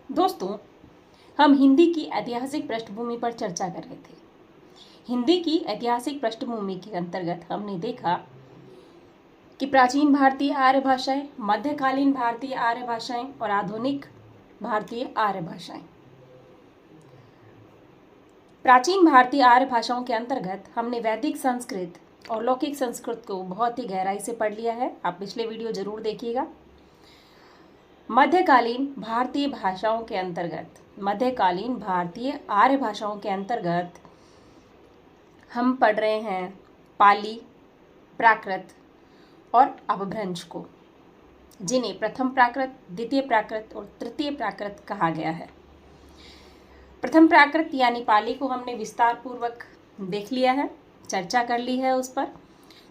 दोस्तों, हम हिंदी की ऐतिहासिक पृष्ठभूमि पर चर्चा कर रहे थे। हिंदी की ऐतिहासिक पृष्ठभूमि के अंतर्गत हमने देखा कि प्राचीन भारतीय आर्य भाषाएं, मध्यकालीन भारतीय आर्य भाषाएं और आधुनिक भारतीय आर्य भाषाएं। प्राचीन भारतीय आर्य भाषाओं के अंतर्गत हमने वैदिक संस्कृत और लौकिक संस्कृत को बहुत ही गहराई से पढ़ लिया है। आप पिछले वीडियो जरूर देखिएगा। मध्यकालीन भारतीय भाषाओं के अंतर्गत, मध्यकालीन भारतीय आर्य भाषाओं के अंतर्गत हम पढ़ रहे हैं पाली, प्राकृत और अपभ्रंश को, जिन्हें प्रथम प्राकृत, द्वितीय प्राकृत और तृतीय प्राकृत कहा गया है। प्रथम प्राकृत यानी पाली को हमने विस्तार पूर्वक देख लिया है, चर्चा कर ली है उस पर।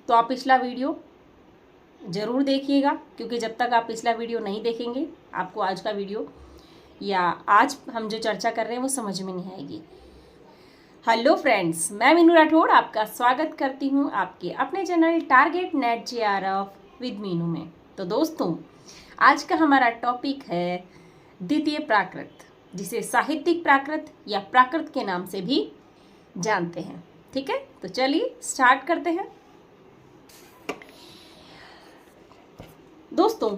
तो आप पिछला वीडियो ज़रूर देखिएगा, क्योंकि जब तक आप पिछला वीडियो नहीं देखेंगे आपको आज का वीडियो या आज हम जो चर्चा कर रहे हैं वो समझ में नहीं आएगी। हेलो फ्रेंड्स, मैं मीनू राठौड़ आपका स्वागत करती हूँ आपके अपने channel target net JRF with Meenu में। तो दोस्तों, आज का हमारा टॉपिक है द्वितीय प्राकृत, जिसे साहित्यिक प्राकृत या प्राकृत के नाम से भी जानते हैं। ठीक है, तो चलिए स्टार्ट करते हैं। दोस्तों,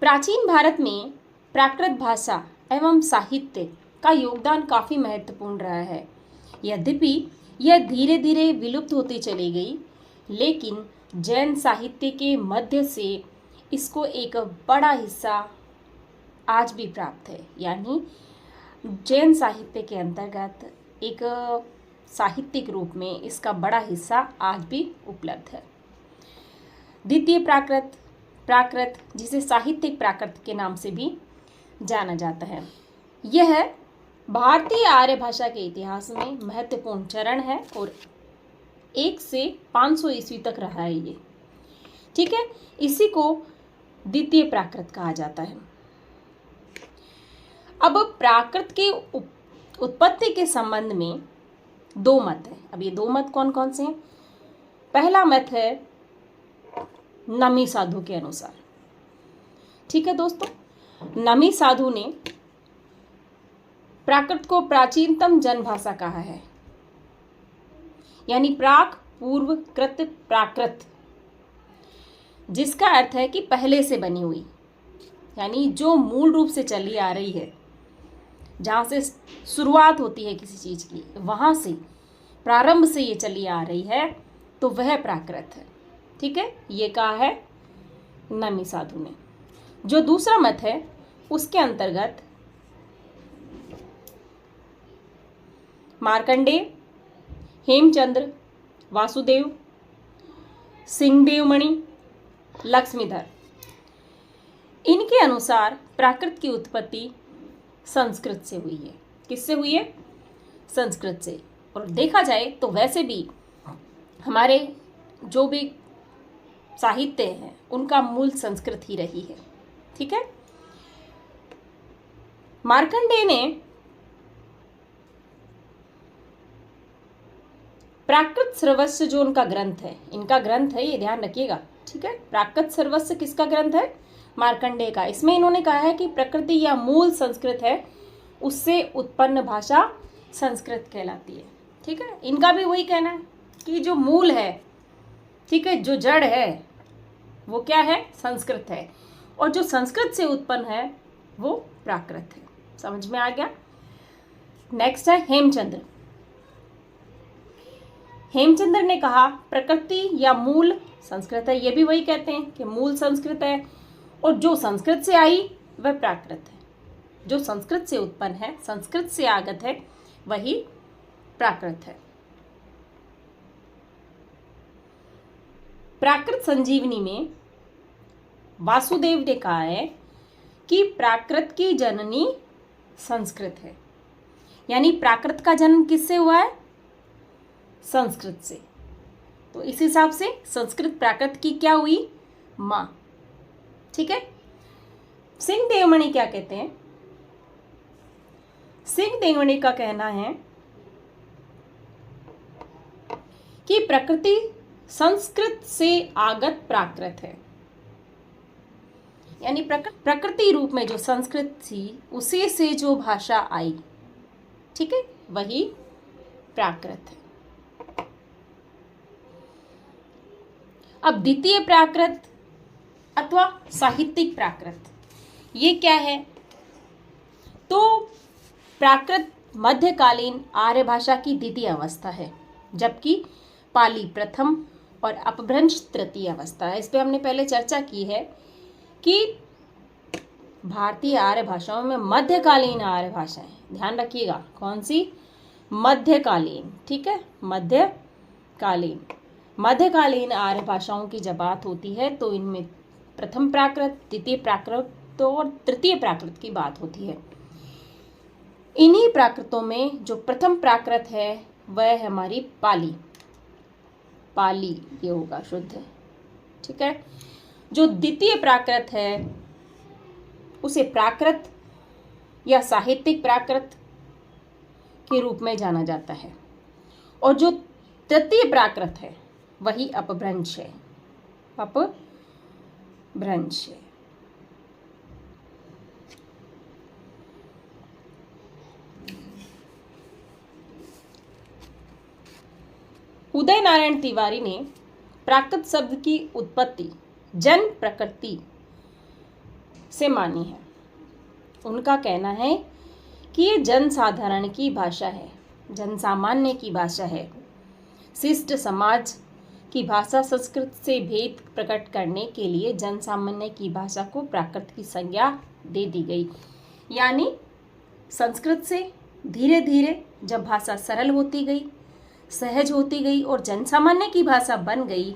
प्राचीन भारत में प्राकृत भाषा एवं साहित्य का योगदान काफ़ी महत्वपूर्ण रहा है। यद्यपि यह धीरे धीरे विलुप्त होती चली गई, लेकिन जैन साहित्य के मध्य से इसको एक बड़ा हिस्सा आज भी प्राप्त है। यानी जैन साहित्य के अंतर्गत एक साहित्यिक रूप में इसका बड़ा हिस्सा आज भी उपलब्ध है। द्वितीय प्राकृत, प्राकृत जिसे साहित्यिक प्राकृत के नाम से भी जाना जाता है, यह भारतीय आर्य भाषा के इतिहास में महत्वपूर्ण चरण है और 1 से 500 ईस्वी तक रहा है ये। ठीक है, इसी को द्वितीय प्राकृत कहा जाता है। अब प्राकृत के उत्पत्ति के संबंध में दो मत है। अब ये दो मत कौन कौन से हैं? पहला मत है नमी साधु के अनुसार। ठीक है दोस्तों, नमी साधु ने प्राकृत को प्राचीनतम जनभाषा कहा है, यानी प्राक पूर्व कृत प्राकृत, जिसका अर्थ है कि पहले से बनी हुई, यानी जो मूल रूप से चली आ रही है, जहाँ से शुरुआत होती है किसी चीज़ की, वहाँ से प्रारंभ से ये चली आ रही है, तो वह प्राकृत है। ठीक है, ये कहा है नमी साधु ने। जो दूसरा मत है उसके अंतर्गत मार्कंडेय, हेमचंद्र, वासुदेव, सिंहदेवमणि, लक्ष्मीधर, इनके अनुसार प्राकृत की उत्पत्ति संस्कृत से हुई है। किससे हुई है? संस्कृत से। और देखा जाए तो वैसे भी हमारे जो भी साहित्य है उनका मूल संस्कृत ही रही है। ठीक है, मार्कंडेय ने प्राकृत सर्वस्व, जो उनका ग्रंथ है, इनका ग्रंथ है, ये ध्यान रखिएगा। ठीक है, प्राकृत सर्वस्व किसका ग्रंथ है? मार्कंडेय का। इसमें इन्होंने कहा है कि प्रकृति या मूल संस्कृत है, उससे उत्पन्न भाषा संस्कृत कहलाती है। ठीक है, इनका भी वही कहना है कि जो मूल है, ठीक है, जो जड़ है वो क्या है? संस्कृत है, और जो संस्कृत से उत्पन्न है वो प्राकृत है। समझ में आ गया? नेक्स्ट है हेमचंद्र। हेमचंद्र ने कहा प्रकृति या मूल संस्कृत है, ये भी वही कहते हैं कि मूल संस्कृत है, और जो संस्कृत से आई वह प्राकृत है। जो संस्कृत से उत्पन्न है, संस्कृत से आगत है, वही प्राकृत है। प्राकृत संजीवनी में वासुदेव ने कहा है कि प्राकृत की जननी संस्कृत है, यानी प्राकृत का जन्म किससे हुआ है? संस्कृत से। तो इस हिसाब से संस्कृत प्राकृत की क्या हुई? माँ। ठीक है, सिंहदेवमणि क्या कहते हैं? सिंहदेवमणि का कहना है कि प्रकृति संस्कृत से आगत प्राकृत है। यानी प्रकृति रूप में जो संस्कृत थी उसी से जो भाषा आई, ठीक है, वही प्राकृत है। अब द्वितीय प्राकृत अथवा साहित्यिक प्राकृत, ये क्या है? तो प्राकृत मध्यकालीन आर्य भाषा की द्वितीय अवस्था है, जबकि पाली प्रथम और अपभ्रंश तृतीय अवस्था है। इस पे हमने पहले चर्चा की है कि भारतीय आर्य भाषाओं में मध्यकालीन आर्य भाषाएं, ध्यान रखिएगा कौन सी? मध्यकालीन, ठीक है, मध्यकालीन आर्य भाषाओं की जब बात होती है तो इनमें प्रथम प्राकृत, द्वितीय प्राकृत और तृतीय प्राकृत की बात होती है। इन्हीं प्राकृतों में जो प्रथम प्राकृत है वह है हमारी पाली, ये होगा शुद्ध, ठीक है। जो द्वितीय प्राकृत है उसे प्राकृत या साहित्यिक प्राकृत के रूप में जाना जाता है, और जो तृतीय प्राकृत है वही अपभ्रंश है, उदय नारायण तिवारी ने प्राकृत शब्द की उत्पत्ति जन प्रकृति से मानी है। उनका कहना है कि ये जनसाधारण की भाषा है, जनसामान्य की भाषा है। शिष्ट समाज की भाषा संस्कृत से भेद प्रकट करने के लिए जनसामान्य की भाषा को प्राकृत की संज्ञा दे दी गई। यानी संस्कृत से धीरे धीरे जब भाषा सरल होती गई, सहज होती गई और जनसामान्य की भाषा बन गई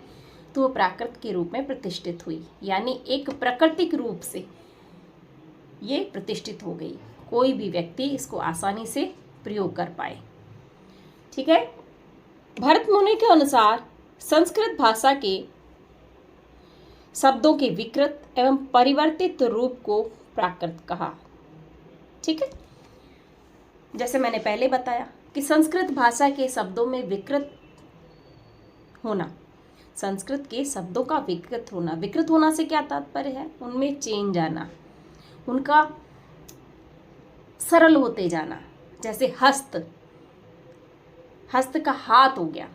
तो वो प्राकृत के रूप में प्रतिष्ठित हुई, यानी एक प्राकृतिक रूप से ये प्रतिष्ठित हो गई, कोई भी व्यक्ति इसको आसानी से प्रयोग कर पाए, ठीक है। भरत मुनि के अनुसार संस्कृत भाषा के शब्दों के विकृत एवं परिवर्तित रूप को प्राकृत कहा, ठीक है। जैसे मैंने पहले बताया कि संस्कृत भाषा के शब्दों में विकृत होना, संस्कृत के शब्दों का विकृत होना से क्या तात्पर्य है? उनमें चेंज आना, उनका सरल होते जाना। जैसे हस्त का हाथ हो गया,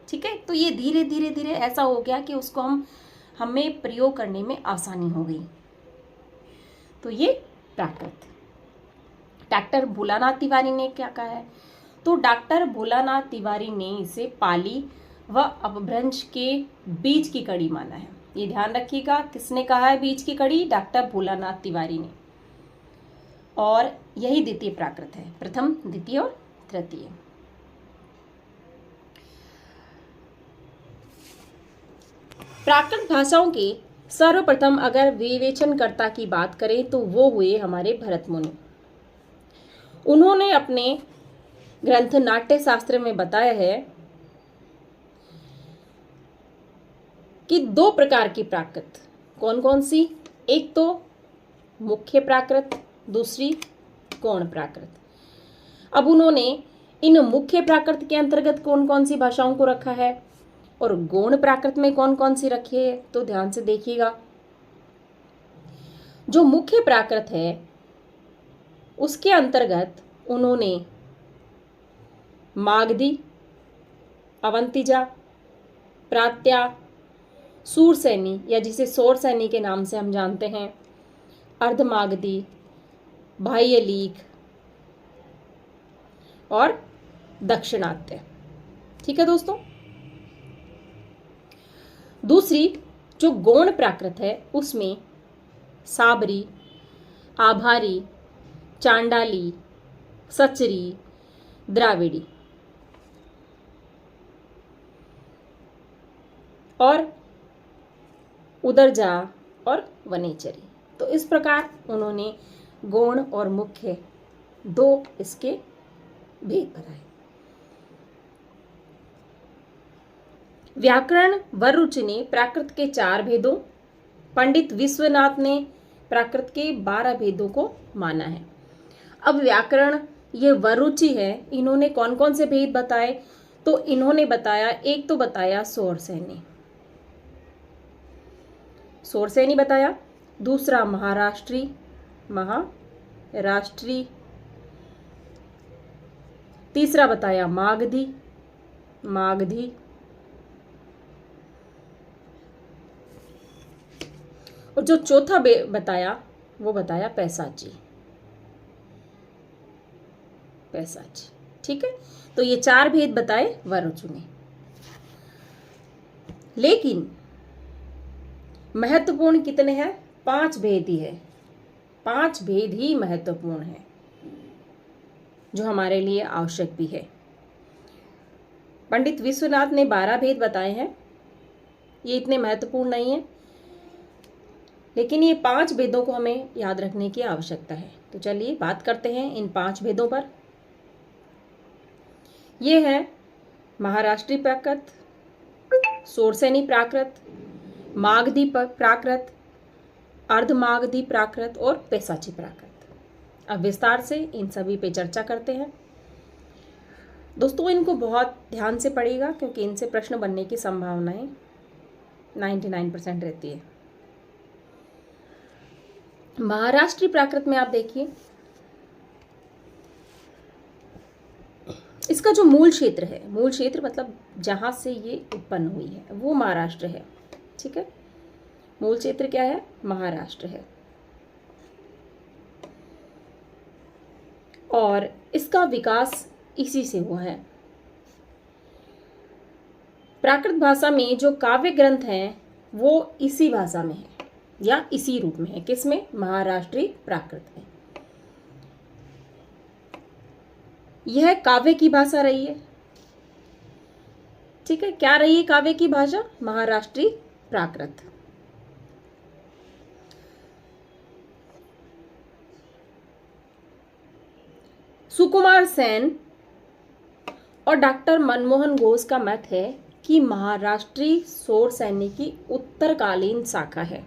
ठीक है, तो ये धीरे धीरे ऐसा हो गया कि उसको हमें प्रयोग करने में आसानी हो गई, तो ये प्राकृत। डॉक्टर भोलानाथ तिवारी ने क्या कहा है? तो डॉक्टर भोलानाथ तिवारी ने इसे पाली व अपभ्रंश के बीच की कड़ी माना है। ये ध्यान रखिएगा, किसने कहा है बीच की कड़ी? डॉक्टर भोलानाथ तिवारी ने। और यही द्वितीय प्राकृत है, प्रथम, द्वितीय और तृतीय। प्राकृत भाषाओं के सर्वप्रथम अगर विवेचनकर्ता की बात करें तो वो हुए हमारे भरत मुनि। उन्होंने अपने ग्रंथ नाट्य शास्त्र में बताया है कि दो प्रकार की प्राकृत, कौन कौन सी? एक तो मुख्य प्राकृत, दूसरी गौण प्राकृत। अब उन्होंने इन मुख्य प्राकृत के अंतर्गत कौन कौन सी भाषाओं को रखा है और गौण प्राकृत में कौन कौन सी रखी है, तो ध्यान से देखिएगा। जो मुख्य प्राकृत है उसके अंतर्गत उन्होंने मागधी, अवंतिजा, प्रात्या, सूरसैनी या जिसे सौरसैनी के नाम से हम जानते हैं, अर्धमागधी, बाह्यलीक और दक्षिणात्य, ठीक है दोस्तों। दूसरी जो गौण प्राकृत है उसमें साबरी, आभारी, चांडाली, सचरी, द्राविड़ी और उदरजा और वनेचरी। तो इस प्रकार उन्होंने गौण और मुख्य दो इसके भेद बताए। व्याकरण वररुचि ने प्राकृत के 4 भेदों, पंडित विश्वनाथ ने प्राकृत के 12 भेदों को माना है। अब व्याकरण ये वररुचि है, इन्होंने कौन कौन से भेद बताए? तो इन्होंने बताया, एक तो बताया सौरसैनी बताया, दूसरा महाराष्ट्री, तीसरा बताया मागधी, और जो चौथा बताया वो बताया पैसाची। ठीक है, तो ये 4 भेद बताए वरुचु ने, लेकिन महत्वपूर्ण कितने हैं? 5 भेद ही है। 5 भेद ही महत्वपूर्ण है, जो हमारे लिए आवश्यक भी है। पंडित विश्वनाथ ने 12 भेद बताए हैं, ये इतने महत्वपूर्ण नहीं है, लेकिन ये 5 भेदों को हमें याद रखने की आवश्यकता है। तो चलिए बात करते हैं इन 5 भेदों पर। ये है महाराष्ट्री प्राकृत, सोरसेनी प्राकृत, मागधी प्राकृत, अर्धमागधी प्राकृत और पैसाची प्राकृत। अब विस्तार से इन सभी पे चर्चा करते हैं। दोस्तों, इनको बहुत ध्यान से पढ़िएगा, क्योंकि इनसे प्रश्न बनने की संभावनाएं 99% रहती है। महाराष्ट्री प्राकृत में आप देखिए, इसका जो मूल क्षेत्र है, मूल क्षेत्र मतलब जहां से ये उत्पन्न हुई है, वो महाराष्ट्र है। ठीक है, मूल क्षेत्र क्या है? महाराष्ट्र है। और इसका विकास इसी से हुआ है। प्राकृत भाषा में जो काव्य ग्रंथ हैं वो इसी भाषा में है या इसी रूप में है। किसमें? महाराष्ट्री प्राकृत में। यह काव्य की भाषा रही है। ठीक है, क्या रही है काव्य की भाषा? महाराष्ट्री प्राकृत। सुकुमार सेन और डॉक्टर मनमोहन घोष का मत है कि महाराष्ट्री सोरसेनी की उत्तरकालीन शाखा है।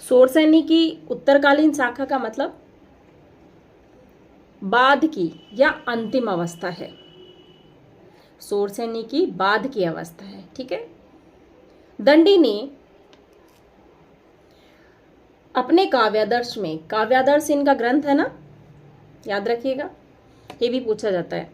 सोरसेनी की उत्तरकालीन शाखा का मतलब बाद की या अंतिम अवस्था है। सोरसेनी की बाद की अवस्था है। ठीक है, दंडी ने अपने काव्यादर्श में, काव्यादर्श इनका ग्रंथ है ना, याद रखिएगा, ये भी पूछा जाता है,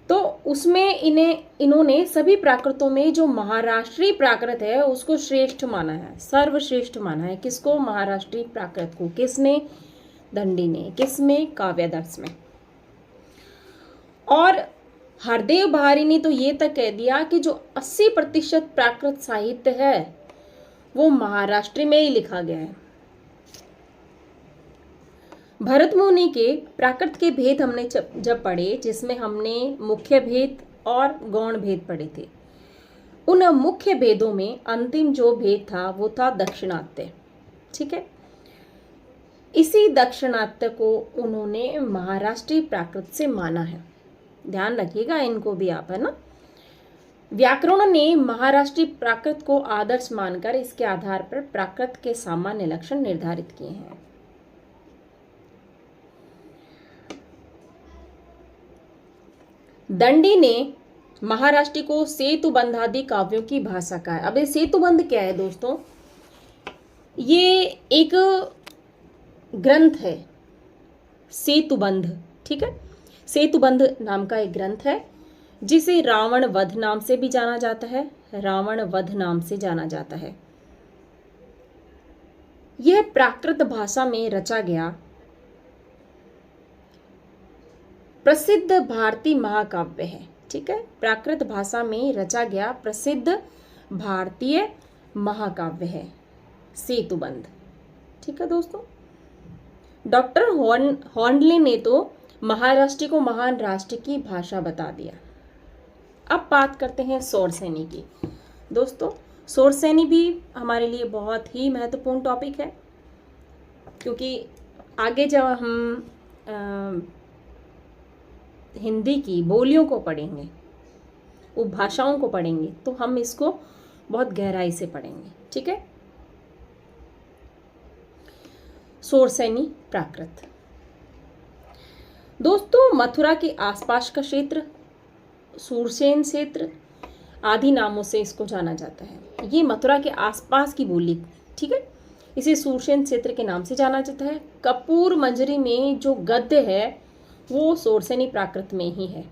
तो उसमें इन्होंने सभी प्राकृतों में जो महाराष्ट्री प्राकृत है उसको श्रेष्ठ माना है, सर्वश्रेष्ठ माना है। किसको? महाराष्ट्री प्राकृत को। किसने? दंडी ने। किसमें? काव्यादर्श में। और हरदेव बहारी ने तो ये तक कह दिया कि जो 80% प्राकृत साहित्य है वो महाराष्ट्र में ही लिखा गया है। भरत मुनि के प्राकृत के भेद हमने जब पढ़े, जिसमें हमने मुख्य भेद और गौण भेद पढ़े थे, उन मुख्य भेदों में अंतिम जो भेद था वो था दक्षिणात्य। ठीक है, इसी दक्षिणात्य को उन्होंने महाराष्ट्री प्राकृत से माना है। ध्यान रखिएगा इनको भी आप, है ना। व्याकरण ने महाराष्ट्री प्राकृत को आदर्श मानकर इसके आधार पर प्राकृत के सामान्य लक्षण निर्धारित किए हैं। दंडी ने महाराष्ट्री को सेतुबंधादि काव्यों की भाषा कहा है। अब ये सेतुबंध क्या है दोस्तों? ये एक ग्रंथ है, सेतुबंध। ठीक है, सेतुबंध नाम का एक ग्रंथ है जिसे रावण वध नाम से भी जाना जाता है। रावण वध नाम से जाना जाता है। यह प्राकृत भाषा में रचा गया प्रसिद्ध भारतीय महाकाव्य है। ठीक है, प्राकृत भाषा में रचा गया प्रसिद्ध भारतीय महाकाव्य है सेतुबंध। ठीक है दोस्तों, डॉक्टर हॉर्नले ने तो महाराष्ट्र को महान राष्ट्र की भाषा बता दिया। अब बात करते हैं सोरसेनी की। दोस्तों, सोरसेनी भी हमारे लिए बहुत ही महत्वपूर्ण टॉपिक है, क्योंकि आगे जब हम हिंदी की बोलियों को पढ़ेंगे, उपभाषाओं को पढ़ेंगे, तो हम इसको बहुत गहराई से पढ़ेंगे। ठीक है, सोरसेनी प्राकृत। दोस्तों, मथुरा के आसपास का क्षेत्र सूरसेन क्षेत्र आदि नामों से इसको जाना जाता है। ये मथुरा के आसपास की बोली। ठीक है, इसे सूरसेन क्षेत्र के नाम से जाना जाता है। कपूर मंजरी में जो गद्य है वो सूरसेनी प्राकृत में ही है।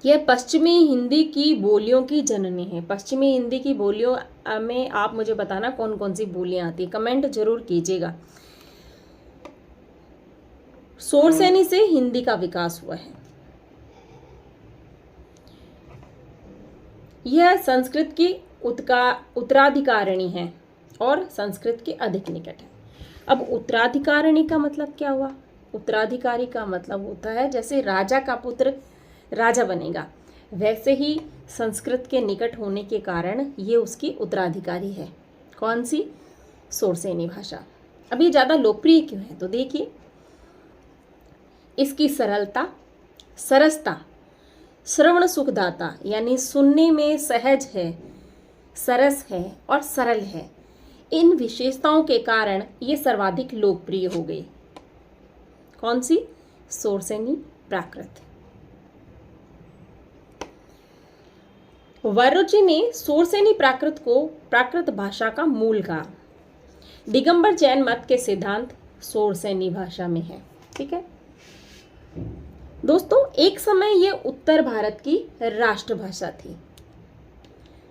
यह पश्चिमी हिंदी की बोलियों की जननी है। पश्चिमी हिंदी की बोलियों में आप मुझे बताना कौन कौन सी बोलियां आती है, कमेंट जरूर कीजिएगा। सूरसेनी से हिंदी का विकास हुआ है। यह संस्कृत की उत्तराधिकारिणी है और संस्कृत के अधिक निकट है। अब उत्तराधिकारिणी का मतलब क्या हुआ? उत्तराधिकारी का मतलब होता है जैसे राजा का पुत्र राजा बनेगा, वैसे ही संस्कृत के निकट होने के कारण ये उसकी उत्तराधिकारी है। कौन सी? सूरसेनी भाषा। अब ये ज़्यादा लोकप्रिय क्यों है? तो देखिए, इसकी सरलता, सरसता, श्रवण सुखदाता यानी सुनने में सहज है, सरस है और सरल है, इन विशेषताओं के कारण ये सर्वाधिक लोकप्रिय हो गई। कौन सी? सूरसेनी प्राकृत। वर्रोची ने सूरसेनी प्राकृत को प्राकृत भाषा का मूल कहा। दिगंबर जैन मत के सिद्धांत सूरसेनी भाषा में है। ठीक है दोस्तों, एक समय यह उत्तर भारत की राष्ट्रभाषा थी।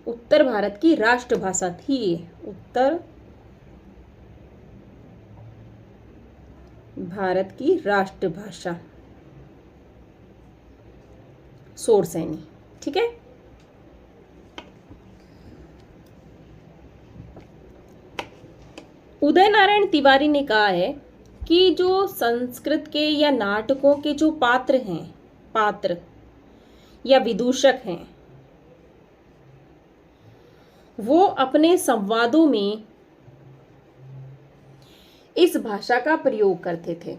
उत्तर भारत की राष्ट्रभाषा थी ये, उत्तर भारत की राष्ट्रभाषा सूरसेनी। ठीक है, उदय नारायण तिवारी ने कहा है कि जो संस्कृत के या नाटकों के जो पात्र या विदूषक हैं, वो अपने संवादों में इस भाषा का प्रयोग करते थे।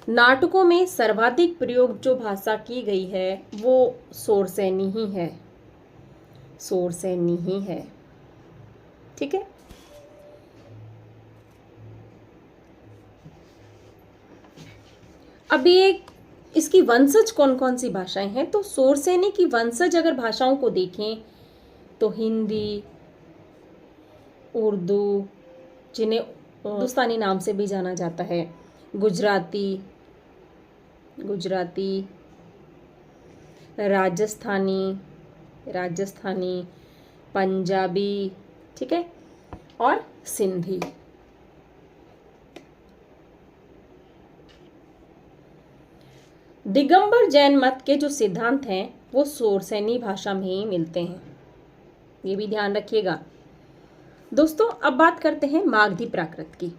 नाटकों में सर्वाधिक प्रयोग जो भाषा की गई है वो सूरसेनी ही है, सूरसेनी ही है। ठीक है, अब ये इसकी वंशज कौन कौन सी भाषाएं हैं? तो सूरसेनी की वंशज अगर भाषाओं को देखें तो हिंदी, उर्दू, जिन्हें हिंदुस्तानी नाम से भी जाना जाता है, गुजराती, राजस्थानी, पंजाबी, ठीक है, और सिंधी। दिगंबर जैन मत के जो सिद्धांत हैं वो सूरसेनी भाषा में ही मिलते हैं, ये भी ध्यान रखिएगा। दोस्तों, अब बात करते हैं मागधी प्राकृत की।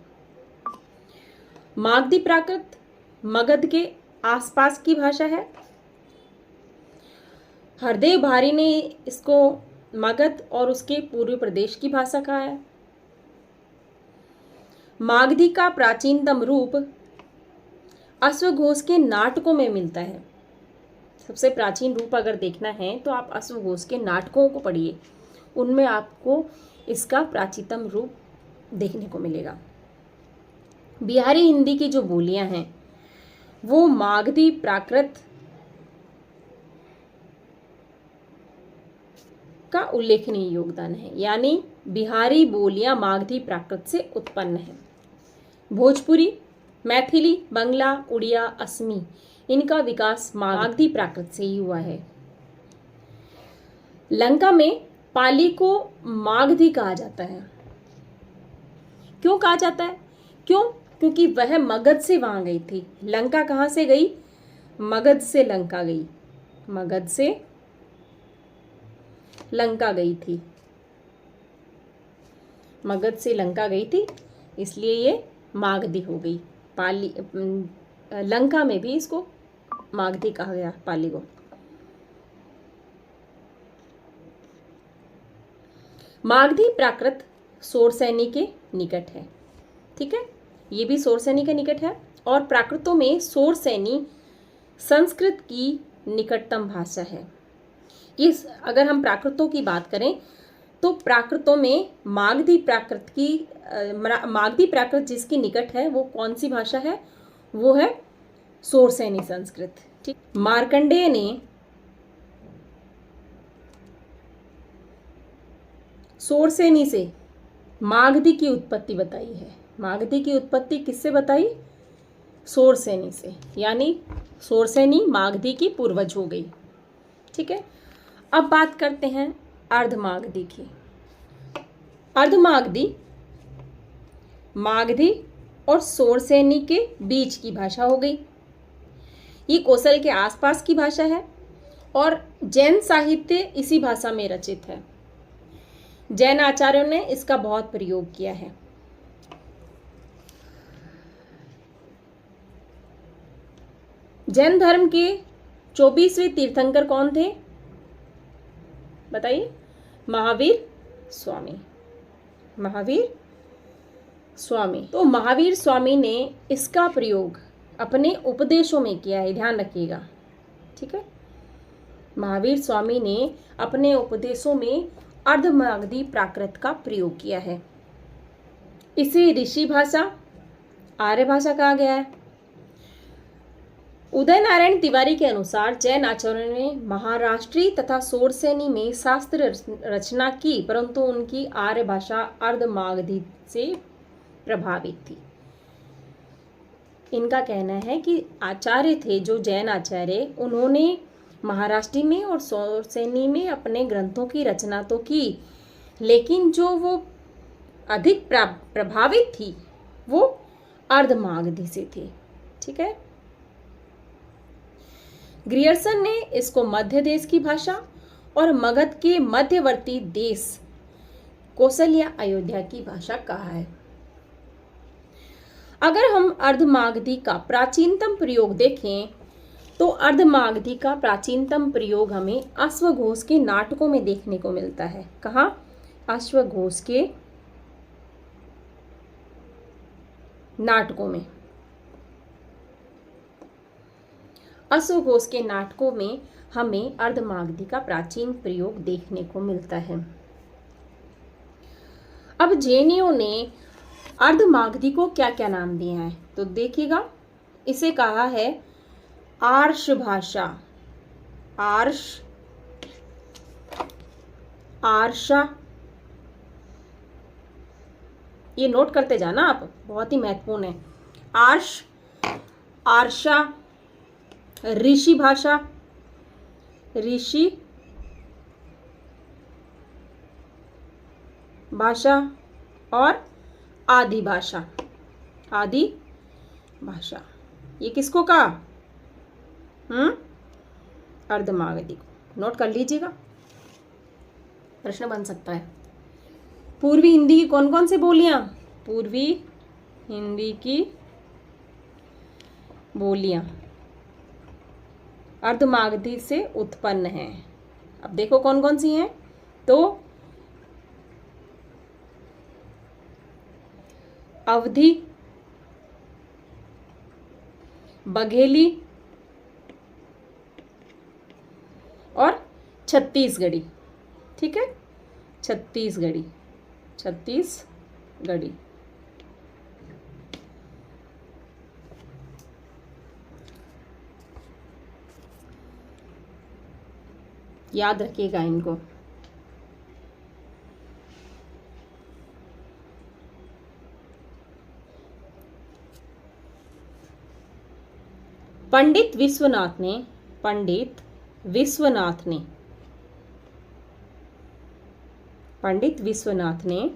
मागधी प्राकृत मगध के आसपास की भाषा है। हरदेव भारी ने इसको मगध और उसके पूर्वी प्रदेश की भाषा कहा है। मागधी का प्राचीनतम रूप अश्वघोष के नाटकों में मिलता है। सबसे प्राचीन रूप अगर देखना है तो आप अश्वघोष के नाटकों को पढ़िए, उनमें आपको इसका प्राचीनतम रूप देखने को मिलेगा। बिहारी हिंदी की जो बोलियां हैं वो मागधी प्राकृत का उल्लेखनीय योगदान है, यानी बिहारी बोलियां मागधी प्राकृत से उत्पन्न है। भोजपुरी, मैथिली, बंगला, उड़िया, असमी, इनका विकास मागधी प्राकृत से ही हुआ है। लंका में पाली को मागधी कहा जाता है। क्यों कहा जाता है? क्योंकि वह मगध से वहां गई थी। लंका कहाँ से गई? मगध से लंका गई, मगध से लंका गई थी, मगध से लंका गई थी, इसलिए ये मागधी हो गई। पाली, लंका में भी इसको मागधी कहा गया, पाली को। मागधी प्राकृत सूरसेनी के निकट है। ठीक है, ये भी सूरसेनी के निकट है। और प्राकृतों में सूरसेनी संस्कृत की निकटतम भाषा है। इस अगर हम प्राकृतों की बात करें तो प्राकृतों में मागधी प्राकृत जिसकी निकट है वो कौन सी भाषा है? वो है सूरसेनी संस्कृत। ठीक, सोरसेनी से मागधी की उत्पत्ति बताई है। मागधी की उत्पत्ति किससे बताई? सोरसेनी से, यानी सोरसेनी मागधी की पूर्वज हो गई। ठीक है, अब बात करते हैं अर्धमागधी की। अर्धमागधी मागधी और सोरसेनी के बीच की भाषा हो गई। ये कौशल के आसपास की भाषा है और जैन साहित्य इसी भाषा में रचित है। जैन आचार्यों ने इसका बहुत प्रयोग किया है। जैन धर्म के 24वें तीर्थंकर कौन थे? बताइए। महावीर स्वामी। महावीर स्वामी। तो महावीर स्वामी ने इसका प्रयोग अपने उपदेशों में किया है, ध्यान रखिएगा। ठीक है, महावीर स्वामी ने अपने उपदेशों में अर्धमागधी प्राकृत का प्रयोग किया है। इसे ऋषि भाषा, आर्य भाषा कहा गया है। उदय नारायण तिवारी के अनुसार जैन आचार्यों ने महाराष्ट्री तथा सोरसेनी में शास्त्र रचना की, परंतु उनकी आर्य भाषा अर्धमागधी से प्रभावित थी। इनका कहना है कि आचार्य थे जो जैन आचार्य, उन्होंने महाराष्ट्री में और सोरसेनी में अपने ग्रंथों की रचना तो की, लेकिन जो वो अधिक प्रभावित थी वो अर्धमागधी से थी। ठीक है, ग्रियर्सन ने इसको मध्य देश की भाषा और मगध के मध्यवर्ती देश कौशल या अयोध्या की भाषा कहा है। अगर हम अर्धमागधी का प्राचीनतम प्रयोग देखें तो अर्धमागधी का प्राचीनतम प्रयोग हमें अश्वघोष के नाटकों में देखने को मिलता है। कहाँ? अश्वघोष के नाटकों में। अश्वघोष के नाटकों में हमें अर्धमागधी का प्राचीन प्रयोग देखने को मिलता है। अब जैनियों ने अर्धमागधी को क्या क्या नाम दिया है तो देखिएगा। इसे कहा है आर्ष भाषा, आर्षा। ये नोट करते जाना आप, बहुत ही महत्वपूर्ण है। आर्ष, आर्षा, ऋषि भाषा, ऋषि भाषा और आदि भाषा, आदि भाषा। ये किसको कहा? अर्धमागधी को। नोट कर लीजिएगा, प्रश्न बन सकता है। पूर्वी हिंदी की कौन कौन सी बोलियां? पूर्वी हिंदी की बोलियां अर्धमागधी से उत्पन्न हैं। अब देखो कौन कौन सी हैं। तो अवधी, बघेली और छत्तीसगढ़ी। ठीक है, छत्तीसगढ़ी, छत्तीसगढ़ी। याद रखिएगा इनको। पंडित विश्वनाथ ने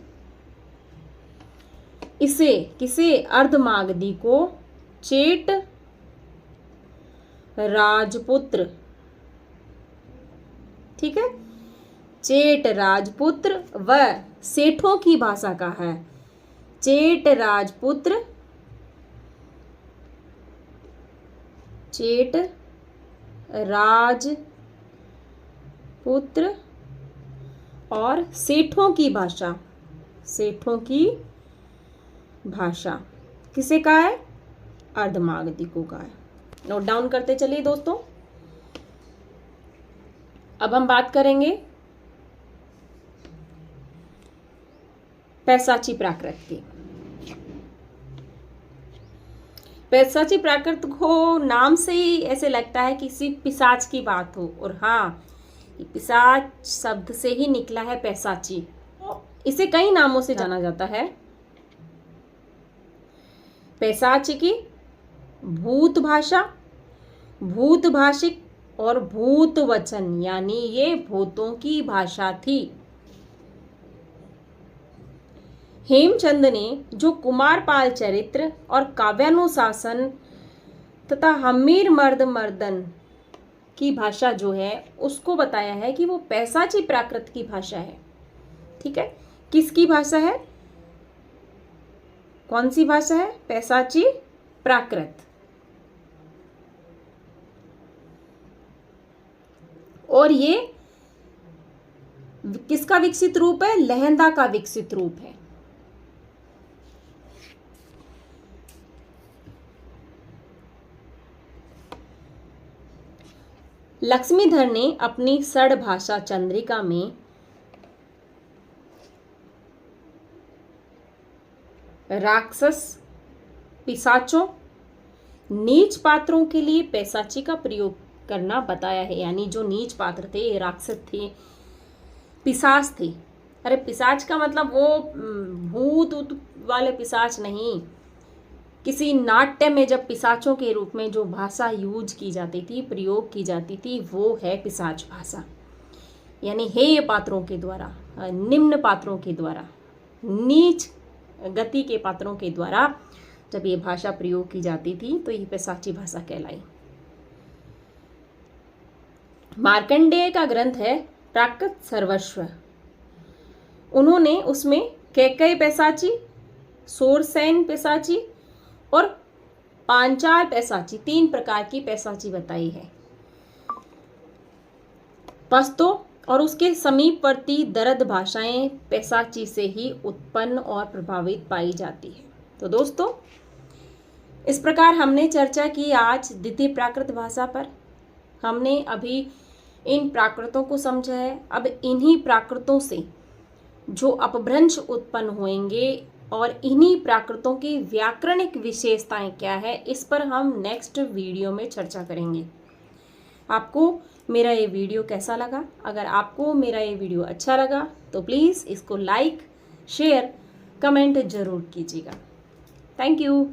इसे किसे? अर्धमागधी को चेट राजपुत्र, ठीक है, चेट राजपुत्र व सेठों की भाषा का है। चेट राजपुत्र, चेट राजपुत्र और सेठों की भाषा, सेठों की भाषा किसे कहा है? अर्धमागधी को कहा है। नोट डाउन करते चलिए दोस्तों। अब हम बात करेंगे पैशाची प्राकृत की। पैशाची प्राकृत को नाम से ही ऐसे लगता है किसी पिशाच की बात हो, और हाँ, ये पिशाच शब्द से ही निकला है पैशाची। तो इसे कई नामों से जाना जाता है। पैशाचिकी, भूत भाषा, भूत भाषिक और भूत वचन, यानी ये भूतों की भाषा थी। हेमचंद ने जो कुमारपाल चरित्र और काव्यानुशासन तथा हमीर मर्द मर्दन की भाषा जो है उसको बताया है कि वो पैशाची प्राकृत की भाषा है। ठीक है, किसकी भाषा है? कौन सी भाषा है? पैशाची प्राकृत। और ये किसका विकसित रूप है? लहंदा का विकसित रूप है। लक्ष्मीधर ने अपनी सड़ भाषा चंद्रिका में राक्षस, पिशाचों, नीच पात्रों के लिए पैशाची का प्रयोग करना बताया है। यानी जो नीच पात्र थे, राक्षस थे, पिशाच थे। अरे पिशाच का मतलब वो भूत वाले पिशाच नहीं। किसी नाट्य में जब पिशाचों के रूप में जो भाषा यूज की जाती थी, प्रयोग की जाती थी, वो है पिशाच भाषा। यानी हेय पात्रों के द्वारा, निम्न पात्रों के द्वारा, नीच गति के पात्रों के द्वारा जब ये भाषा प्रयोग की जाती थी तो ये पैशाची भाषा कहलाई। मार्कंडेय का ग्रंथ है प्राकृत सर्वस्व। उन्होंने उसमें कैकेयी पैशाची, शोरसेन पैशाची और पांचाल पैशाची, 3 प्रकार की पैशाची बताई है। पश्तो और उसके समीपवर्ती दरद भाषाएं पैशाची से ही उत्पन्न और प्रभावित पाई जाती है। तो दोस्तों, इस प्रकार हमने चर्चा की आज द्वितीय प्राकृत भाषा पर। हमने अभी इन प्राकृतों को समझा है। अब इन्हीं प्राकृतों से जो अपभ्रंश उत्पन्न होंगे और इन्हीं प्राकृतों की व्याकरणिक विशेषताएं क्या है, इस पर हम नेक्स्ट वीडियो में चर्चा करेंगे। आपको मेरा ये वीडियो कैसा लगा? अगर आपको मेरा ये वीडियो अच्छा लगा तो प्लीज़ इसको लाइक, शेयर, कमेंट ज़रूर कीजिएगा। Thank you.